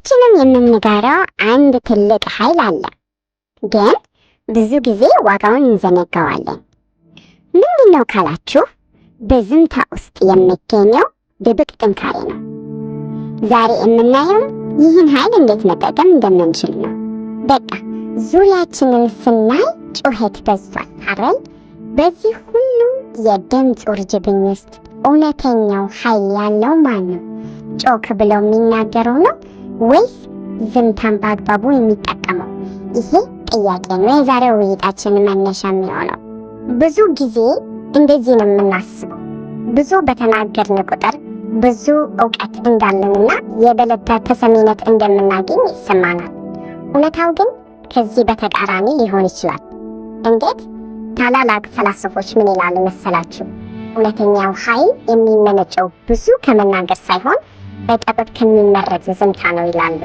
ሁላችንም የምንጋራው አንድ ትልቅ ኃይል አለ፣ ግን ብዙ ጊዜ ዋጋውን እንዘነጋዋለን። ምንድን ነው ካላችሁ በዝምታ ውስጥ የሚገኘው ድብቅ ጥንካሬ ነው። ዛሬ የምናየው ይህን ኃይል እንዴት መጠቀም እንደምንችል ነው። በቃ ዙሪያችንን ስናይ ጩኸት በዝቷል አይደል? በዚህ ሁሉ የድምፅ ውርጅብኝ ውስጥ እውነተኛው ኃይል ያለው ማን ነው? ጮክ ብለው የሚናገረው ነው ወይስ ዝምታን በአግባቡ የሚጠቀመው? ይሄ ጥያቄ ነው የዛሬው ውይይታችን መነሻ የሚሆነው። ብዙ ጊዜ እንደዚህ ነው የምናስበው። ብዙ በተናገርን ቁጥር ብዙ እውቀት እንዳለንና የበለጠ ተሰሚነት እንደምናገኝ ይሰማናል። እውነታው ግን ከዚህ በተቃራኒ ሊሆን ይችላል። እንዴት? ታላላቅ ፈላስፎች ምን ይላሉ መሰላችሁ? እውነተኛው ኃይል የሚመነጨው ብዙ ከመናገር ሳይሆን በጥበብ ከሚመረጥ ዝምታ ነው ይላሉ።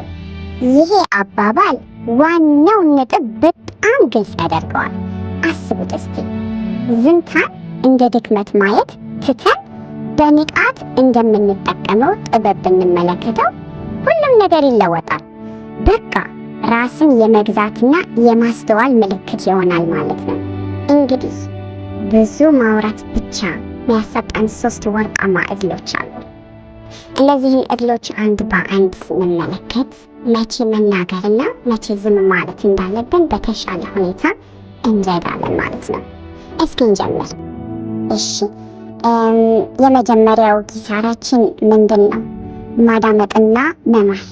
ይሄ አባባል ዋናው ነጥብ በጣም ግልጽ ያደርገዋል። አስቡት እስቲ፣ ዝምታን እንደ ድክመት ማየት ትተን በንቃት እንደምንጠቀመው ጥበብ ብንመለከተው ሁሉም ነገር ይለወጣል። በቃ ራስን የመግዛትና የማስተዋል ምልክት ይሆናል ማለት ነው። እንግዲህ ብዙ ማውራት ብቻ የሚያሰጠን 3 ወርቃማ ዕድሎች አሉ። እነዚህን ዕድሎች አንድ በአንድ ስንመለከት መቼ መናገርና መቼ ዝም ማለት እንዳለብን በተሻለ ሁኔታ እንረዳለን ማለት ነው። እስኪ እንጀምር። እሺ፣ የመጀመሪያው ኪሳራችን ምንድን ነው? ማዳመጥና መማር።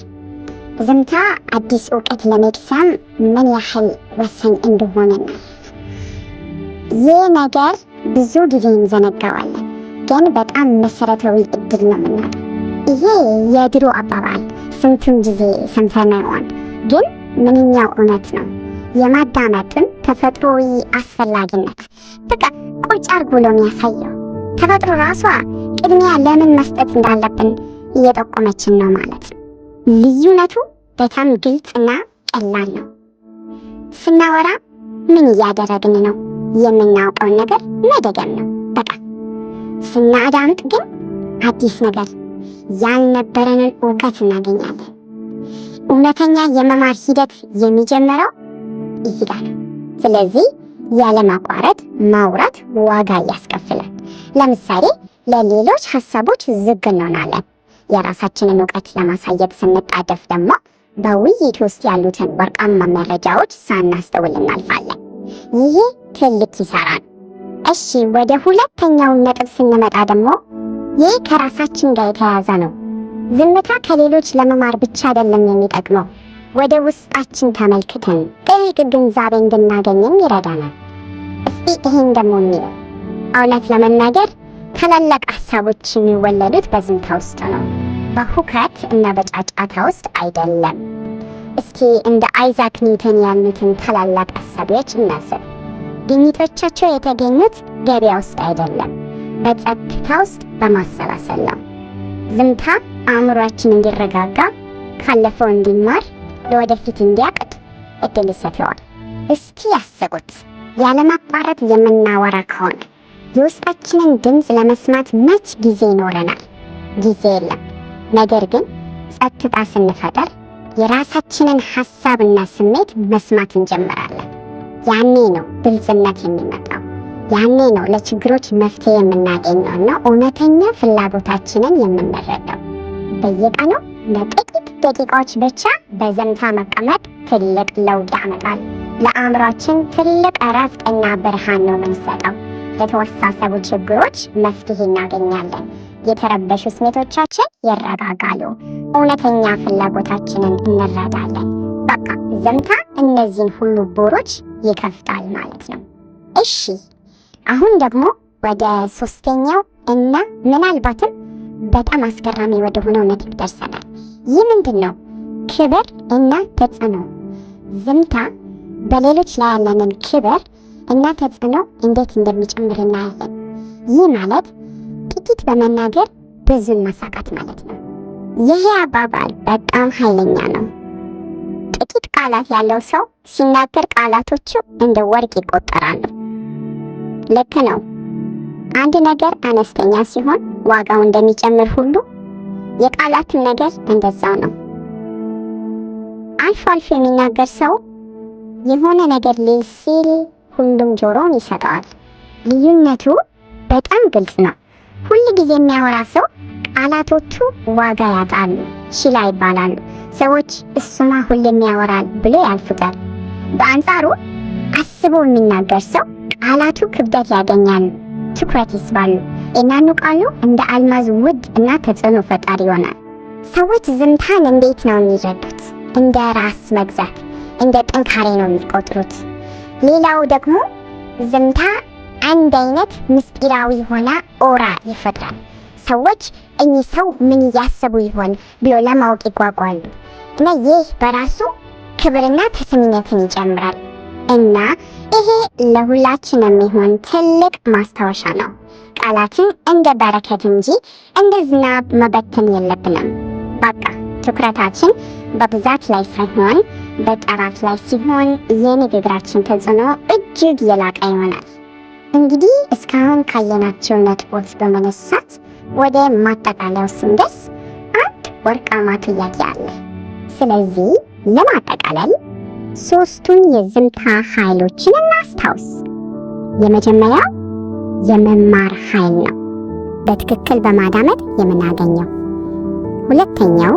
ዝምታ አዲስ እውቀት ለመቅሰም ምን ያህል ወሳኝ እንደሆነ ነው። ይህ ነገር ብዙ ጊዜ እንዘነጋዋለን፣ ግን በጣም መሰረታዊ እድል ነው የምናገኘው። ይሄ የድሮ አባባል ስንቱን ጊዜ ሰምተነዋል፣ ግን ምንኛው እውነት ነው። የማዳመጥን ተፈጥሮዊ አስፈላጊነት በቃ ቁጭ አርጎ ነው የሚያሳየው። ተፈጥሮ ራሷ ቅድሚያ ለምን መስጠት እንዳለብን እየጠቆመችን ነው ማለት ነው። ልዩነቱ በጣም ግልጽና ቀላል ነው። ስናወራ ምን እያደረግን ነው? የምናውቀውን ነገር መደገም ነው በቃ። ስናዳምጥ ግን አዲስ ነገር፣ ያልነበረንን እውቀት እናገኛለን። እውነተኛ የመማር ሂደት የሚጀምረው እዚህ ጋር ነው። ስለዚህ ያለማቋረጥ ማውራት ዋጋ ያስከፍላል። ለምሳሌ ለሌሎች ሀሳቦች ዝግ እንሆናለን። የራሳችንን እውቀት ለማሳየት ስንጣደፍ ደግሞ በውይይት ውስጥ ያሉትን ወርቃማ መረጃዎች ሳናስተውል እናልፋለን። ይህ ትልቅ ኪሳራ ነው። እሺ፣ ወደ ሁለተኛው ነጥብ ስንመጣ ደግሞ ይህ ከራሳችን ጋር የተያያዘ ነው። ዝምታ ከሌሎች ለመማር ብቻ አይደለም የሚጠቅመው፣ ወደ ውስጣችን ተመልክተን ጥልቅ ግንዛቤ እንድናገኝም ይረዳናል። እስቲ ይህን ደግሞ እንየው። እውነት ለመናገር ታላላቅ ሀሳቦች የሚወለዱት በዝምታ ውስጥ ነው፣ በሁከት እና በጫጫታ ውስጥ አይደለም። እስኪ እንደ አይዛክ ኒውተን ያሉትን ታላላቅ ሀሳቢዎች እናስብ። ግኝቶቻቸው የተገኙት ገበያ ውስጥ አይደለም፣ በጸጥታ ውስጥ በማሰላሰል ነው። ዝምታ አእምሯችን እንዲረጋጋ፣ ካለፈው እንዲማር፣ ለወደፊት እንዲያቅድ እድል ይሰጠዋል። እስኪ ያስቡት፣ ያለማቋረጥ የምናወራ ከሆነ የውስጣችንን ድምፅ ለመስማት መች ጊዜ ይኖረናል? ጊዜ የለም። ነገር ግን ጸጥታ ስንፈጠር የራሳችንን ሀሳብና ስሜት መስማት እንጀምራለን። ያኔ ነው ብልጽነት የሚመጣው። ያኔ ነው ለችግሮች መፍትሄ የምናገኘውና እውነተኛ ፍላጎታችንን የምንረዳው። በየቀኑ ለጥቂት ደቂቃዎች ብቻ በዝምታ መቀመጥ ትልቅ ለውጥ ያመጣል። ለአእምሯችን ትልቅ እረፍትና ብርሃን ነው የምንሰጠው። ለተወሳሰቡ ችግሮች መፍትሄ እናገኛለን። የተረበሹ ስሜቶቻችን ይረጋጋሉ። እውነተኛ ፍላጎታችንን እንረዳለን። በቃ ዝምታ እነዚህን ሁሉ በሮች ይከፍታል ማለት ነው። እሺ፣ አሁን ደግሞ ወደ ሶስተኛው እና ምናልባትም በጣም አስገራሚ ወደ ሆነው ነጥብ ደርሰናል። ይህ ምንድን ነው? ክብር እና ተጽዕኖ። ዝምታ በሌሎች ላይ ያለንን ክብር እና ተጽዕኖ እንዴት እንደሚጨምር እናያለን። ይህ ማለት ጥቂት በመናገር ብዙን ማሳካት ማለት ነው። ይህ አባባል በጣም ኃይለኛ ነው። ጥቂት ቃላት ያለው ሰው ሲናገር ቃላቶቹ እንደ ወርቅ ይቆጠራሉ። ልክ ነው። አንድ ነገር አነስተኛ ሲሆን ዋጋው እንደሚጨምር ሁሉ የቃላትን ነገር እንደዛው ነው። አልፎ አልፎ የሚናገር ሰው የሆነ ነገር ሊል ሲል ሁሉም ጆሮውን ይሰጠዋል። ልዩነቱ በጣም ግልጽ ነው። ሁል ጊዜ የሚያወራ ሰው ቃላቶቹ ዋጋ ያጣሉ፣ ችላ ይባላሉ። ሰዎች እሱማ ሁሌም ያወራል ብሎ ያልፉታል። በአንጻሩ አስቦ የሚናገር ሰው ቃላቱ ክብደት ያገኛሉ፣ ትኩረት ይስባሉ። ቃሉ እንደ አልማዝ ውድ እና ተጽዕኖ ፈጣሪ ይሆናል። ሰዎች ዝምታን እንዴት ነው የሚረዱት? እንደ ራስ መግዛት፣ እንደ ጥንካሬ ነው የሚቆጥሩት። ሌላው ደግሞ ዝምታ አንድ አይነት ምስጢራዊ ሆና ኦራ ይፈጥራል። ሰዎች እኚህ ሰው ምን እያሰቡ ይሆን ብሎ ለማወቅ ይጓጓሉ እና ይህ በራሱ ክብርና ተሰሚነትን ይጨምራል። እና ይሄ ለሁላችን የሚሆን ትልቅ ማስታወሻ ነው። ቃላትን እንደ በረከት እንጂ እንደ ዝናብ መበተን የለብንም። በቃ ትኩረታችን በብዛት ላይ ሳይሆን በጥራት ላይ ሲሆን የንግግራችን ተጽዕኖ እጅግ የላቀ ይሆናል። እንግዲህ እስካሁን ካየናቸው ነጥቦች በመነሳት ወደ ማጠቃለያው ስንደርስ አንድ ወርቃማ ጥያቄ አለ። ስለዚህ ለማጠቃለል ሶስቱን የዝምታ ኃይሎችን እናስታውስ። የመጀመሪያው የመማር ኃይል ነው፣ በትክክል በማዳመጥ የምናገኘው። ሁለተኛው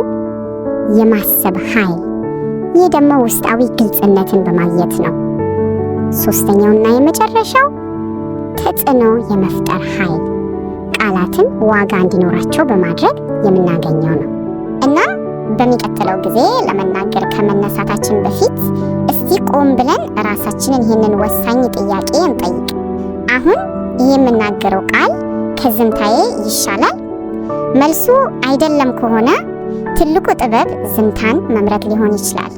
የማሰብ ኃይል፣ ይህ ደግሞ ውስጣዊ ግልጽነትን በማግኘት ነው። ሶስተኛውና የመጨረሻው ተጽዕኖ የመፍጠር ኃይል፣ ቃላትን ዋጋ እንዲኖራቸው በማድረግ የምናገኘው ነው። እና በሚቀጥለው ጊዜ ለመናገር ከመነሳታችን በፊት እስቲ ቆም ብለን ራሳችንን ይህንን ወሳኝ ጥያቄ እንጠይቅ። አሁን ይህ የምናገረው ቃል ከዝምታዬ ይሻላል? መልሱ አይደለም ከሆነ ትልቁ ጥበብ ዝምታን መምረጥ ሊሆን ይችላል።